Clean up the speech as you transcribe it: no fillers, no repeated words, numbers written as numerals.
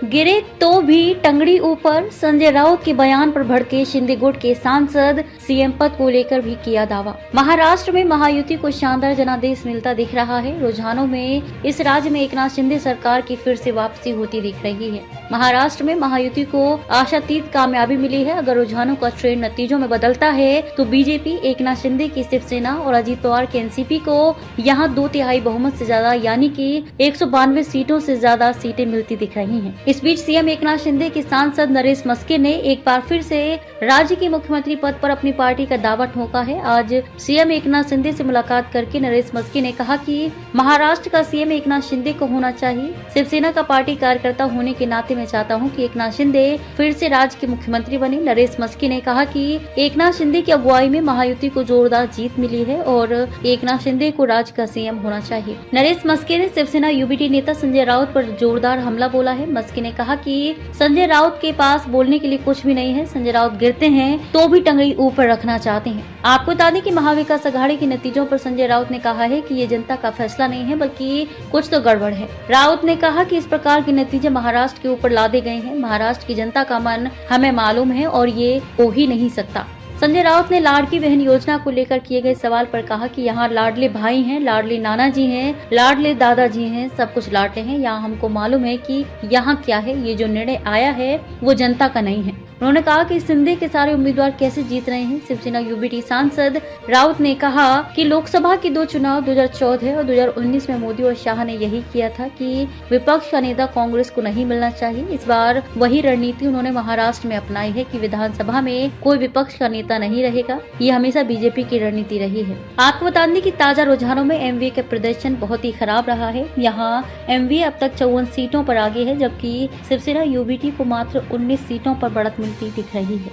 गिरे तो भी टंगड़ी ऊपर, संजय राउत के बयान पर भड़के शिंदे गुट के सांसद। सीएम पद को लेकर भी किया दावा। महाराष्ट्र में महायुति को शानदार जनादेश मिलता दिख रहा है। रुझानों में इस राज्य में एकनाथ शिंदे सरकार की फिर से वापसी होती दिख रही है। महाराष्ट्र में महायुति को आशातीत कामयाबी मिली है। अगर रुझानों का ट्रेंड नतीजों में बदलता है तो बीजेपी, एकनाथ शिंदे की शिवसेना और अजीत पवार के एनसीपी को यहाँ 2/3 बहुमत से ज्यादा यानी कि 192 सीटों से ज्यादा सीटें मिलती दिख रही हैं। इस बीच सीएम एकनाथ शिंदे के सांसद नरेश मस्के ने एक बार फिर से राज्य के मुख्यमंत्री पद पर अपनी पार्टी का दावा ठोका है। आज सीएम एकनाथ शिंदे से मुलाकात करके नरेश मस्के ने कहा कि महाराष्ट्र का सीएम एकनाथ शिंदे को होना चाहिए। शिवसेना का पार्टी कार्यकर्ता होने के नाते मैं चाहता हूं कि एकनाथ शिंदे फिर से राज्य के मुख्यमंत्री बने। नरेश मस्के ने कहा कि एकनाथ शिंदे की अगुवाई में महायुति को जोरदार जीत मिली है और एकनाथ शिंदे को राज्य का सीएम होना चाहिए। नरेश मस्के ने शिवसेना यूबीटी नेता संजय राउत पर जोरदार हमला बोला है। मस्के ने कहा कि संजय राउत के पास बोलने के लिए कुछ भी नहीं है। संजय राउत गिरते हैं तो भी टंगड़ी ऊपर रखना चाहते हैं। आपको बता दें कि महाविकास अघाड़ी के नतीजों पर संजय राउत ने कहा है कि ये जनता का फैसला नहीं है बल्कि कुछ तो गड़बड़ है। राउत ने कहा कि इस प्रकार के नतीजे महाराष्ट्र के ऊपर लादे गए हैं। महाराष्ट्र की जनता का मन हमें मालूम है और ये हो ही नहीं सकता। संजय राउत ने लाडली बहन योजना को लेकर किए गए सवाल पर कहा कि यहाँ लाडले भाई हैं, लाडले नाना जी हैं, लाडले दादाजी हैं, सब कुछ लाडले हैं। यहाँ हमको मालूम है कि यहाँ क्या है। ये जो निर्णय आया है वो जनता का नहीं है। उन्होंने कहा कि शिंदे के सारे उम्मीदवार कैसे जीत रहे हैं। शिवसेना यूबीटी सांसद राउत ने कहा कि लोकसभा के 2 चुनाव 2014 और 2019 में मोदी और शाह ने यही किया था कि विपक्ष का नेता कांग्रेस को नहीं मिलना चाहिए। इस बार वही रणनीति उन्होंने महाराष्ट्र में अपनाई है कि विधानसभा में कोई विपक्ष का नेता नहीं रहेगा। ये हमेशा बीजेपी की रणनीति रही है। आपको बता दें कि ताजा रुझानों में एमवीए का प्रदर्शन बहुत ही खराब रहा है। यहाँ एमवीए अब तक 54 सीटों पर आगे है, जबकि शिवसेना यूबीटी को मात्र 19 सीटों पर बढ़त मिलती दिख रही है।